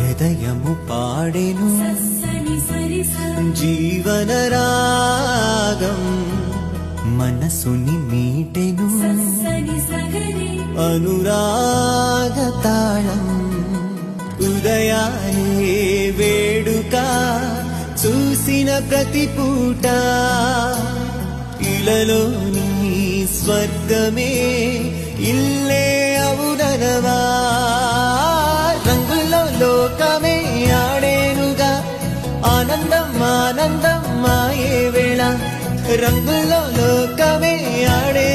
హృదయము పాడెను జీవన రాగం మనసుని మీటెను అనురాగ తాళం ఉదయాలే వేడుక చూసిన ప్రతి పూట ఇలలోని స్వర్గమే ఇల్లే అవుననవా రంగుల్లో లోకమే ఆడేనుగా ఆనందం ఆనందం మాయే వేళ రంగుల్లో లోకమే ఆడే